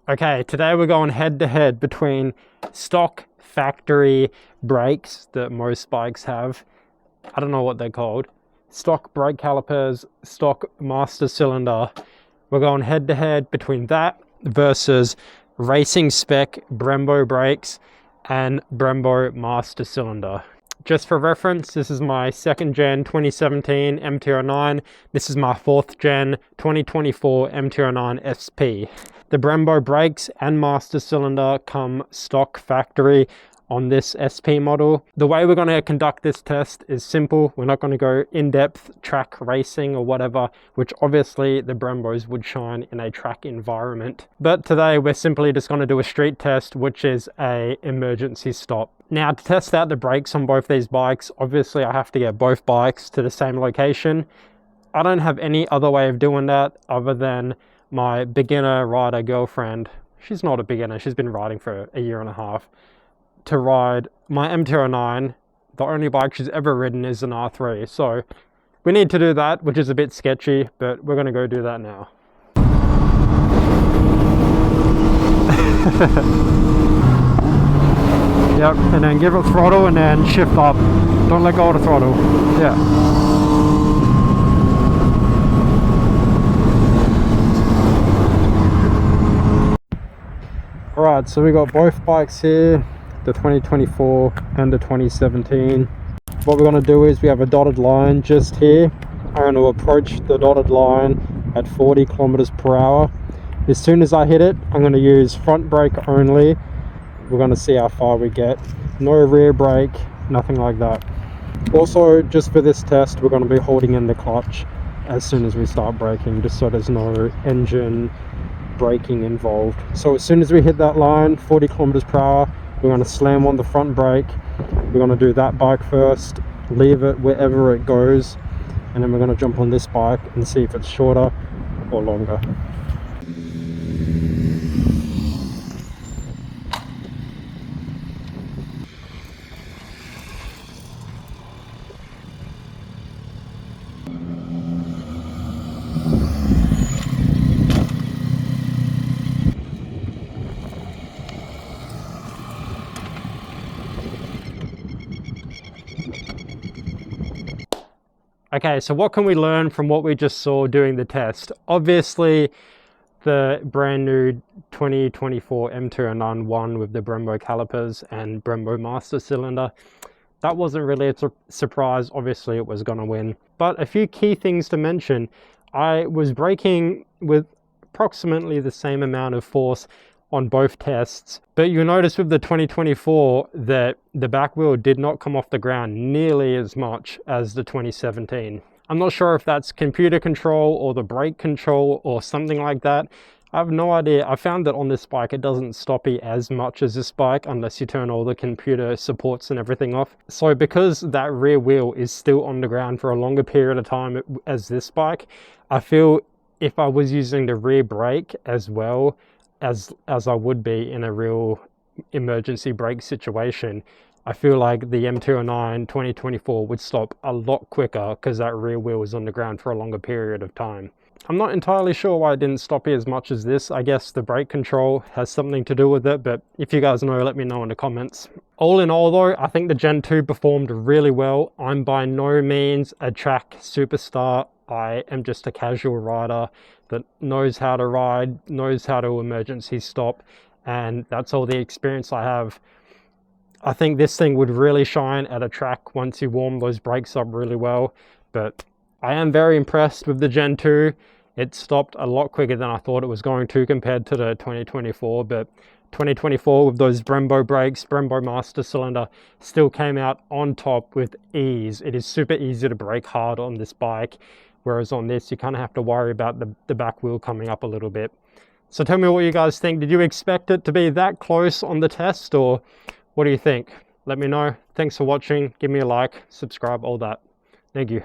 Okay, today we're going head to head between stock factory brakes that most bikes have. I don't know what they're called. Stock brake calipers, stock master cylinder. We're going head to head between that versus racing spec Brembo brakes and Brembo master cylinder. Just for reference, this is my 2nd gen 2017 MT-09. This is my 4th gen 2024 MT-09 SP. The Brembo brakes and master cylinder come stock factory on this SP model. The way we're going to conduct this test is simple. We're not going to go in-depth track racing or whatever, which obviously the Brembos would shine in a track environment. But today we're simply just going to do a street test, which is a emergency stop. Now, to test out the brakes on both these bikes, obviously I have to get both bikes to the same location. I don't have any other way of doing that other than my beginner rider girlfriend. She's not a beginner, she's been riding for a year and a half. To ride my MT-09, the only bike she's ever ridden is an R3. So we need to do that, which is a bit sketchy, but we're going to go do that now. Yep, and then give it throttle and then shift up. Don't let go of the throttle. Yeah. Alright, so we got both bikes here, the 2024 and the 2017. What we're going to do is we have a dotted line just here. I'm going to approach the dotted line at 40 kilometers per hour. As soon as I hit it, I'm going to use front brake only. We're going to see how far we get. No rear brake, nothing like that. Also, just for this test, we're going to be holding in the clutch as soon as we start braking, just so there's no engine braking involved. So as soon as we hit that line, 40 kilometers per hour, we're going to slam on the front brake. We're going to do that bike first, leave it wherever it goes, and then we're going to jump on this bike and see if it's shorter or longer. Okay, so what can we learn from what we just saw doing the test? Obviously, the brand new 2024 MT-09 won with the Brembo calipers and Brembo master cylinder. That wasn't really a surprise. Obviously, it was going to win. But a few key things to mention. I was braking with approximately the same amount of force on both tests, but you'll notice with the 2024 that the back wheel did not come off the ground nearly as much as the 2017. I'm not sure if that's computer control or the brake control or something like that. I have no idea. I found that on this bike it doesn't stoppy as much as this bike unless you turn all the computer supports and everything off. So because that rear wheel is still on the ground for a longer period of time as this bike, I feel if I was using the rear brake as well as I would be in a real emergency brake situation, I feel like the MT-09 2024 would stop a lot quicker because that rear wheel was on the ground for a longer period of time. I'm not entirely sure why it didn't stop as much as this. I guess the brake control has something to do with it, but if you guys know, let me know in the comments. All in all though, I think the Gen 2 performed really well. I'm by no means a track superstar. I am just a casual rider that knows how to ride, knows how to emergency stop, and that's all the experience I have. I think this thing would really shine at a track once you warm those brakes up really well, but I am very impressed with the Gen 2. It stopped a lot quicker than I thought it was going to compared to the 2024, but 2024 with those Brembo brakes, Brembo master cylinder, still came out on top with ease. It is super easy to brake hard on this bike, whereas on this you kind of have to worry about the back wheel coming up a little bit. So tell me what you guys think. Did you expect it to be that close on the test, or what do you think? Let me know. Thanks for watching. Give me a like, subscribe, all that. Thank you.